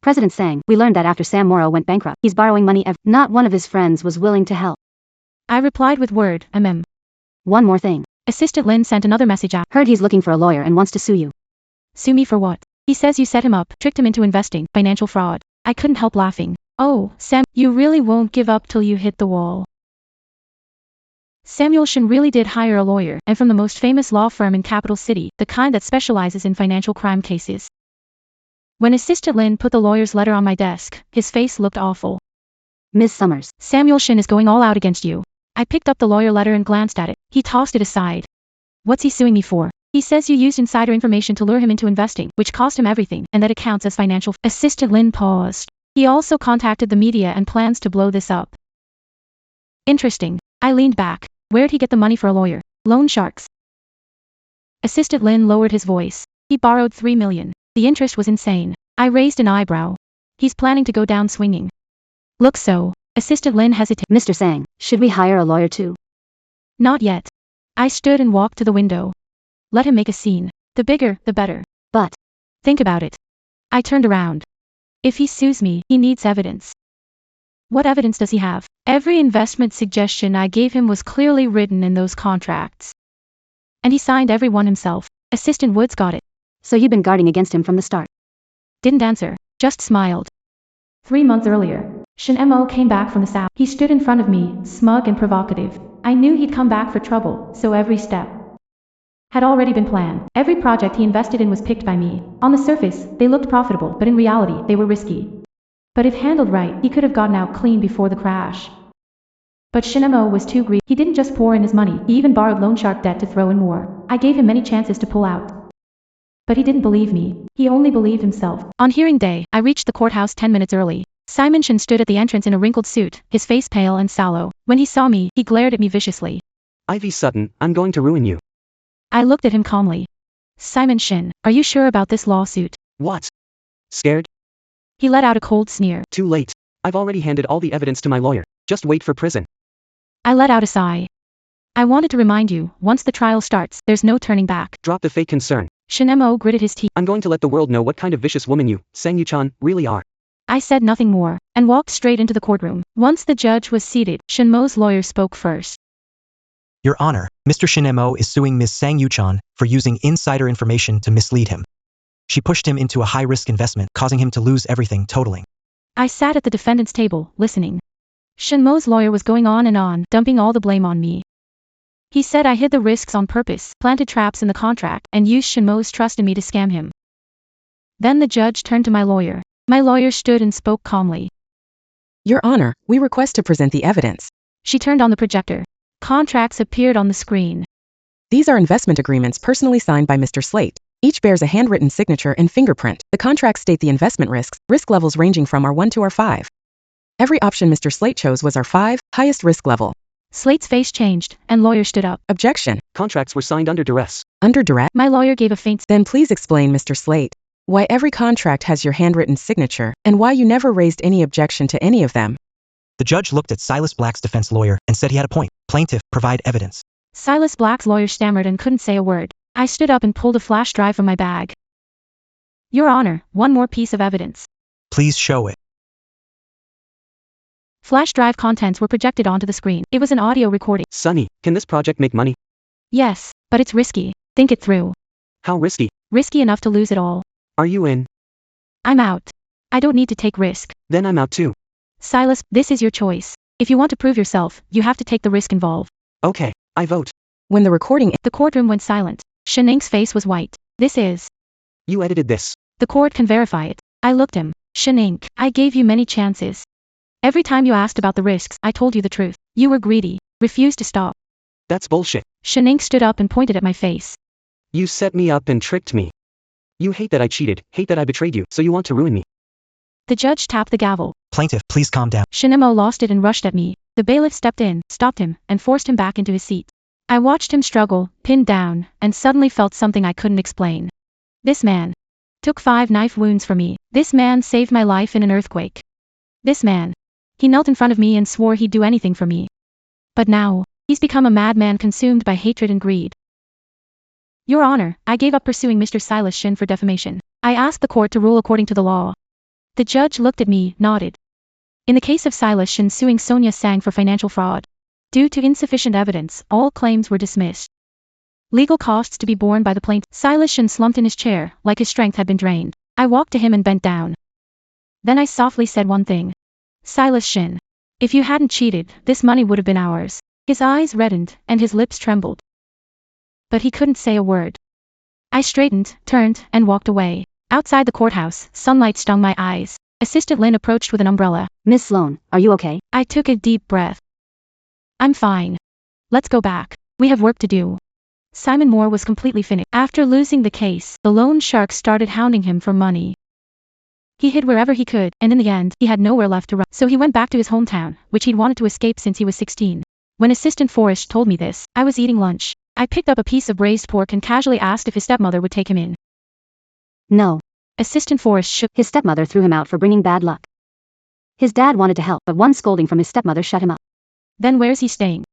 President sang, we learned that after Sam Morrow went bankrupt, he's borrowing money not one of his friends was willing to help. I replied with word, One more thing. Assistant Lin sent another message out. Heard he's looking for a lawyer and wants to sue you. Sue me for what? He says you set him up, tricked him into investing, financial fraud. I couldn't help laughing. Oh, Sam, you really won't give up till you hit the wall. Samuel Shin really did hire a lawyer, and from the most famous law firm in Capital City, the kind that specializes in financial crime cases. When Assistant Lin put the lawyer's letter on my desk, his face looked awful. Ms. Summers. Samuel Shin is going all out against you. I picked up the lawyer letter and glanced at it. He tossed it aside. What's he suing me for? He says you used insider information to lure him into investing, which cost him everything, and that it counts as financial. Assistant Lin paused. He also contacted the media and plans to blow this up. Interesting. I leaned back. Where'd he get the money for a lawyer? Loan sharks. Assistant Lin lowered his voice. He borrowed $3 million. The interest was insane. I raised an eyebrow. He's planning to go down swinging. Look so. Assistant Lin hesitated. Mr. Sang, should we hire a lawyer too? Not yet. I stood and walked to the window. Let him make a scene. The bigger, the better. But. Think about it. I turned around. If he sues me, he needs evidence. What evidence does he have? Every investment suggestion I gave him was clearly written in those contracts. And he signed every one himself. Assistant Woods got it. So you'd been guarding against him from the start. Didn't answer, just smiled. 3 months earlier, Shin Mo came back from the south. He stood in front of me, smug and provocative. I knew he'd come back for trouble, so every step had already been planned. Every project he invested in was picked by me. On the surface, they looked profitable, but in reality, they were risky. But if handled right, he could have gotten out clean before the crash. But Shin Mo was too greedy. He didn't just pour in his money, he even borrowed loan shark debt to throw in more. I gave him many chances to pull out. But he didn't believe me. He only believed himself. On hearing day, I reached the courthouse 10 minutes early. Simon Shin stood at the entrance in a wrinkled suit, his face pale and sallow. When he saw me, he glared at me viciously. Ivy Sutton, I'm going to ruin you. I looked at him calmly. Simon Shin, are you sure about this lawsuit? What? Scared? He let out a cold sneer. Too late. I've already handed all the evidence to my lawyer. Just wait for prison. I let out a sigh. I wanted to remind you, once the trial starts, there's no turning back. Drop the fake concern. Shin Mo gritted his teeth. I'm going to let the world know what kind of vicious woman you, Sang-yu-chan, really are. I said nothing more, and walked straight into the courtroom. Once the judge was seated, Shin Mo's lawyer spoke first. Your Honor, Mr. Shin Mo is suing Ms. Sang-yu-chan for using insider information to mislead him. She pushed him into a high-risk investment, causing him to lose everything, totaling. I sat at the defendant's table, listening. Shin Mo's lawyer was going on, dumping all the blame on me. He said I hid the risks on purpose, planted traps in the contract, and used Shin Mo's trust in me to scam him. Then the judge turned to my lawyer. My lawyer stood and spoke calmly. Your Honor, we request to present the evidence. She turned on the projector. Contracts appeared on the screen. These are investment agreements personally signed by Mr. Slate. Each bears a handwritten signature and fingerprint. The contracts state the investment risks, risk levels ranging from R1 to R5. Every option Mr. Slate chose was R5, highest risk level. Slate's face changed, and lawyer stood up. Objection. Contracts were signed under duress. Under duress? My lawyer gave a faint. Then please explain, Mr. Slate, why every contract has your handwritten signature, and why you never raised any objection to any of them. The judge looked at Silas Black's defense lawyer and said he had a point. Plaintiff, provide evidence. Silas Black's lawyer stammered and couldn't say a word. I stood up and pulled a flash drive from my bag. Your Honor, one more piece of evidence. Please show it. Flash drive contents were projected onto the screen. It was an audio recording. Sonny, can this project make money? Yes, but it's risky. Think it through. How risky? Risky enough to lose it all. Are you in? I'm out. I don't need to take risk. Then I'm out too. Silas, this is your choice. If you want to prove yourself, you have to take the risk involved. Okay, I vote. When the recording... The courtroom went silent. Shening's face was white. This is... You edited this. The court can verify it. I looked him. Shening, I gave you many chances. Every time you asked about the risks, I told you the truth. You were greedy. Refused to stop. That's bullshit. Shening stood up and pointed at my face. You set me up and tricked me. You hate that I cheated, hate that I betrayed you, so you want to ruin me. The judge tapped the gavel. Plaintiff, please calm down. Shinemo lost it and rushed at me. The bailiff stepped in, stopped him, and forced him back into his seat. I watched him struggle, pinned down, and suddenly felt something I couldn't explain. This man took 5 knife wounds from me. This man saved my life in an earthquake. This man. He knelt in front of me and swore he'd do anything for me. But now, he's become a madman consumed by hatred and greed. Your Honor, I gave up pursuing Mr. Silas Shin for defamation. I asked the court to rule according to the law. The judge looked at me, nodded. In the case of Silas Shin suing Sonia Sang for financial fraud, due to insufficient evidence, all claims were dismissed. Legal costs to be borne by the plaintiff. Silas Shin slumped in his chair, like his strength had been drained. I walked to him and bent down. Then I softly said one thing. Silas Shin. If you hadn't cheated, this money would have been ours. His eyes reddened, and his lips trembled. But he couldn't say a word. I straightened, turned, and walked away. Outside the courthouse, sunlight stung my eyes. Assistant Lin approached with an umbrella. Miss Sloan, are you okay? I took a deep breath. I'm fine. Let's go back. We have work to do. Simon Moore was completely finished. After losing the case, the loan shark started hounding him for money. He hid wherever he could, and in the end, he had nowhere left to run. So he went back to his hometown, which he'd wanted to escape since he was 16. When Assistant Forrest told me this, I was eating lunch. I picked up a piece of braised pork and casually asked if his stepmother would take him in. No. Assistant Forrest shook. His stepmother threw him out for bringing bad luck. His dad wanted to help, but one scolding from his stepmother shut him up. Then where's he staying?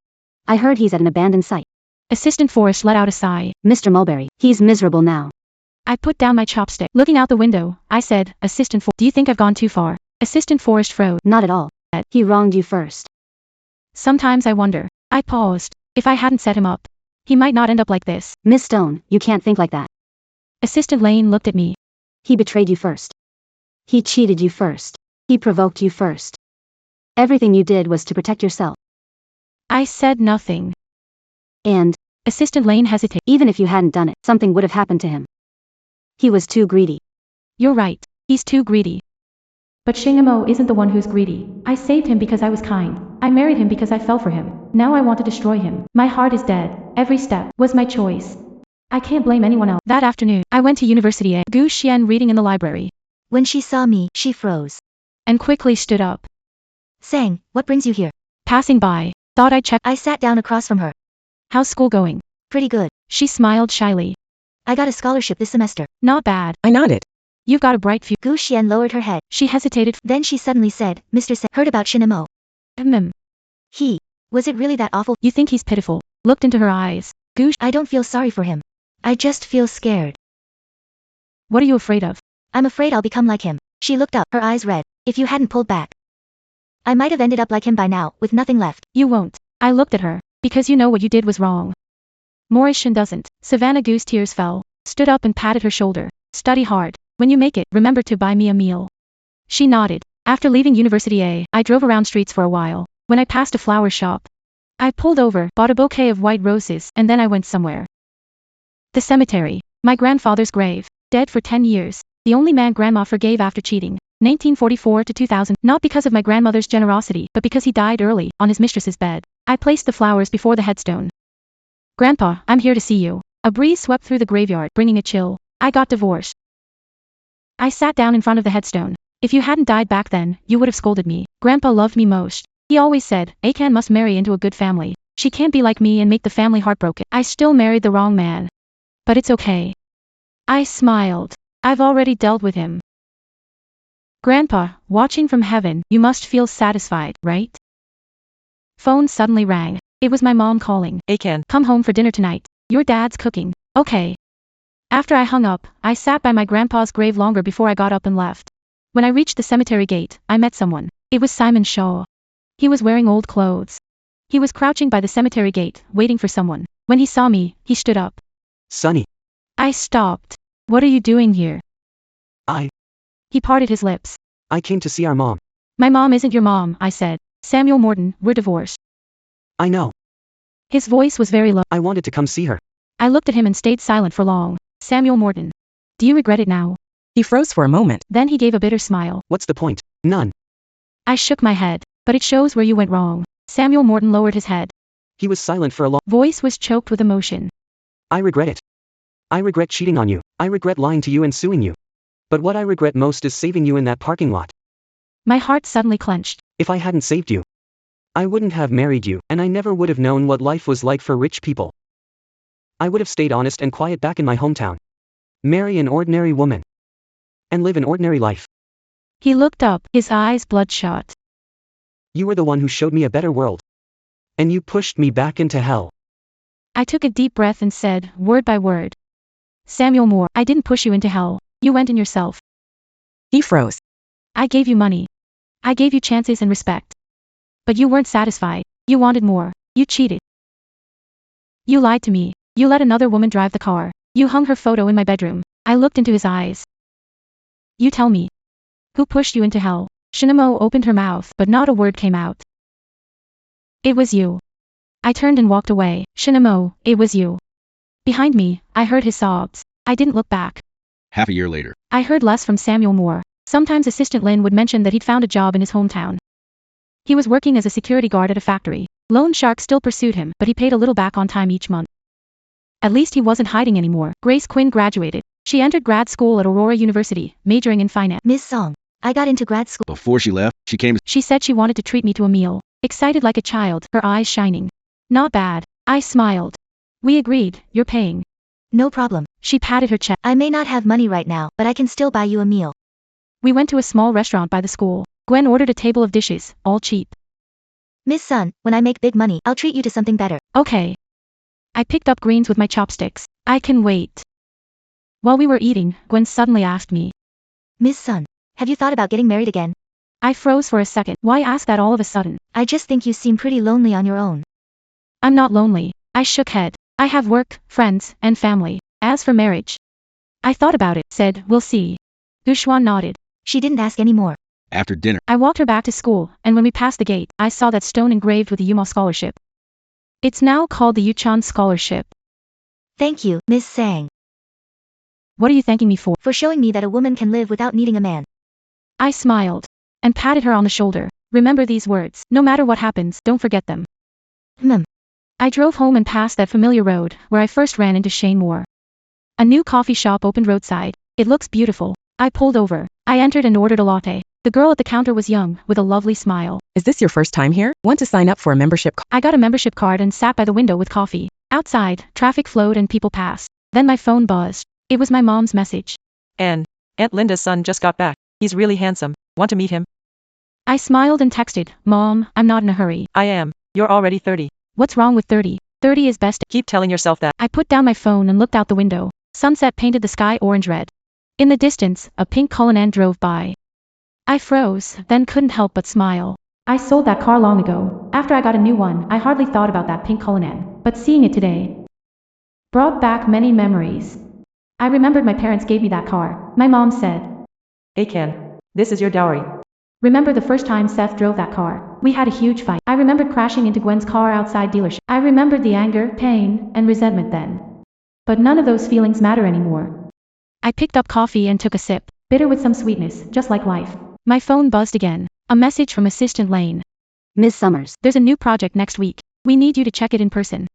I heard he's at an abandoned site. Assistant Forrest let out a sigh. Mr. Mulberry, he's miserable now. I put down my chopstick. Looking out the window, I said, Assistant Forrest, do you think I've gone too far? Assistant Forrest froze. Not at all. He wronged you first. Sometimes I wonder. I paused. If I hadn't set him up, he might not end up like this. Miss Stone, you can't think like that. Assistant Lane looked at me. He betrayed you first. He cheated you first. He provoked you first. Everything you did was to protect yourself. I said nothing. And, Assistant Lane hesitated. even if you hadn't done it, something would have happened to him. He was too greedy. You're right. He's too greedy. But Shingamo isn't the one who's greedy. I saved him because I was kind. I married him because I fell for him. Now I want to destroy him. My heart is dead. Every step was my choice. I can't blame anyone else. That afternoon, I went to University A. Gu Xian reading in the library. When she saw me, she froze. And quickly stood up. Sang, what brings you here? Passing by. Thought I'd check. I sat down across from her. How's school going? Pretty good. She smiled shyly. I got a scholarship this semester. Not bad. I nodded. You've got a bright future. Gu Xian lowered her head. She hesitated. Then she suddenly said, Mr. Sen, heard about Shinamo. He. Was it really that awful? You think he's pitiful? Looked into her eyes. Gu, I don't feel sorry for him. I just feel scared. what are you afraid of? I'm afraid I'll become like him. She looked up, her eyes red. If you hadn't pulled back, I might have ended up like him by now, with nothing left. You won't. I looked at her. Because you know what you did was wrong. Morishan doesn't. Savannah Goo's tears fell. Stood up and patted her shoulder. Study hard. When you make it, remember to buy me a meal. She nodded. After leaving University A, I drove around streets for a while. When I passed a flower shop, I pulled over, bought a bouquet of white roses, and then I went somewhere. The cemetery. My grandfather's grave. Dead for 10 years. The only man Grandma forgave after cheating. 1944 to 2000. Not because of my grandmother's generosity, but because he died early, on his mistress's bed. I placed the flowers before the headstone. Grandpa, I'm here to see you. A breeze swept through the graveyard, bringing a chill. I got divorced. I sat down in front of the headstone. If you hadn't died back then, you would have scolded me. Grandpa loved me most. He always said, Akan must marry into a good family. She can't be like me and make the family heartbroken. I still married the wrong man. But it's okay. I smiled. I've already dealt with him. Grandpa, watching from heaven, you must feel satisfied, right? Phone suddenly rang. It was my mom calling. Akan, Come home for dinner tonight. Your dad's cooking. Okay. After I hung up, I sat by my grandpa's grave longer before I got up and left. When I reached the cemetery gate, I met someone. It was Simon Shaw. He was wearing old clothes. He was crouching by the cemetery gate, waiting for someone. When he saw me, he stood up. Sonny. I stopped. What are you doing here? He parted his lips. I came to see our mom. My mom isn't your mom, I said. Samuel Morton, we're divorced. I know. His voice was very low. I wanted to come see her. I looked at him and stayed silent for long. Samuel Morton. Do you regret it now? He froze for a moment. Then he gave a bitter smile. What's the point? None. I shook my head. But it shows where you went wrong. Samuel Morton lowered his head. He was silent for a long. Voice was choked with emotion. I regret it. I regret cheating on you. I regret lying to you and suing you. But what I regret most is saving you in that parking lot. My heart suddenly clenched. If I hadn't saved you, I wouldn't have married you, and I never would have known what life was like for rich people. I would have stayed honest and quiet back in my hometown. Marry an ordinary woman. And live an ordinary life. He looked up, his eyes bloodshot. You were the one who showed me a better world. And you pushed me back into hell. I took a deep breath and said, word by word. Samuel Moore, I didn't push you into hell. You went in yourself. He froze. I gave you money. I gave you chances and respect. But you weren't satisfied. You wanted more. You cheated. You lied to me. You let another woman drive the car. You hung her photo in my bedroom. I looked into his eyes. You tell me. Who pushed you into hell? Shinamo opened her mouth, but not a word came out. It was you. I turned and walked away. Shinamo, it was you. Behind me, I heard his sobs. I didn't look back. Half a year later. I heard less from Samuel Moore. Sometimes Assistant Lin would mention that he'd found a job in his hometown. He was working as a security guard at a factory. Loan Shark still pursued him, but he paid a little back on time each month. At least he wasn't hiding anymore. Grace Quinn graduated. She entered grad school at Aurora University, majoring in finance. Miss Song, I got into grad school. Before she left, she came to She said she wanted to treat me to a meal. Excited like a child, her eyes shining. Not bad. I smiled. We agreed, you're paying. No problem. She patted her chest. I may not have money right now, but I can still buy you a meal. We went to a small restaurant by the school. Gwen ordered a table of dishes, all cheap. Miss Sun, when I make big money, I'll treat you to something better. Okay. I picked up greens with my chopsticks. I can wait. While we were eating, Gwen suddenly asked me. Miss Sun, have you thought about getting married again? I froze for a second. Why ask that all of a sudden? I just think you seem pretty lonely on your own. I'm not lonely. I shook head. I have work, friends, and family. As for marriage, I thought about it, said, we'll see. Guxuan nodded. She didn't ask any more. After dinner, I walked her back to school, and when we passed the gate, I saw that stone engraved with the Yuma Scholarship. It's now called the Yuchan Scholarship. Thank you, Miss Sang. What are you thanking me for? For showing me that a woman can live without needing a man. I smiled and patted her on the shoulder. Remember these words. No matter what happens, don't forget them. I drove home and passed that familiar road, where I first ran into Shane Moore. A new coffee shop opened roadside. It looks beautiful. I pulled over. I entered and ordered a latte. The girl at the counter was young, with a lovely smile. Is this your first time here? Want to sign up for a membership? I got a membership card and sat by the window with coffee. Outside, traffic flowed and people passed. Then my phone buzzed. It was my mom's message. Anne, Aunt Linda's son just got back. He's really handsome. Want to meet him? I smiled and texted, Mom, I'm not in a hurry. I am. You're already 30. What's wrong with 30? 30 is best. Keep telling yourself that. I put down my phone and looked out the window. Sunset painted the sky orange-red. In the distance, a pink Cullinan drove by. I froze, then couldn't help but smile. I sold that car long ago. After I got a new one, I hardly thought about that pink Cullinan, but seeing it today brought back many memories. I remembered my parents gave me that car. My mom said, Akan, this is your dowry. remember the first time Seth drove that car. We had a huge fight. I remembered crashing into Gwen's car outside dealership. I remembered the anger, pain, and resentment then. But none of those feelings matter anymore. I picked up coffee and took a sip, bitter with some sweetness, just like life. My phone buzzed again. A message from Assistant Lane. Miss Summers. There's a new project next week. We need you to check it in person.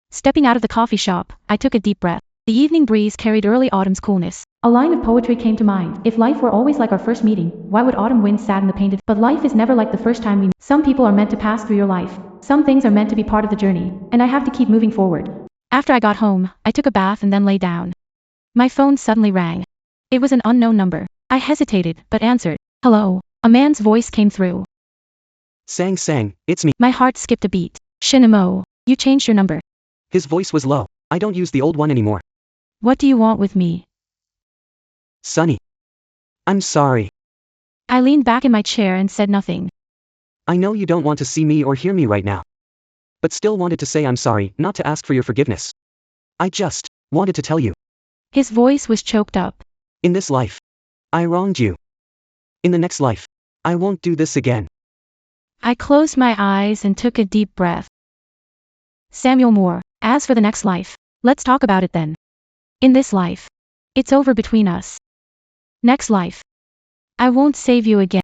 Stepping out of the coffee shop, I took a deep breath. The evening breeze carried early autumn's coolness. A line of poetry came to mind. If life were always like our first meeting, why would autumn wind sadden the painted? But life is never like the first time we meet. Some people are meant to pass through your life. Some things are meant to be part of the journey, and I have to keep moving forward. After I got home, I took a bath and then lay down. My phone suddenly rang. It was an unknown number. I hesitated, but answered. Hello. A man's voice came through. Sang, it's me. My heart skipped a beat. Shinamo, you changed your number. His voice was low. I don't use the old one anymore. What do you want with me? Sunny. I'm sorry. I leaned back in my chair and said nothing. I know you don't want to see me or hear me right now. But still wanted to say I'm sorry, not to ask for your forgiveness. I just wanted to tell you. His voice was choked up. In this life, I wronged you. In the next life, I won't do this again. I closed my eyes and took a deep breath. Samuel Moore, as for the next life, let's talk about it then. In this life, it's over between us. Next life, I won't save you again.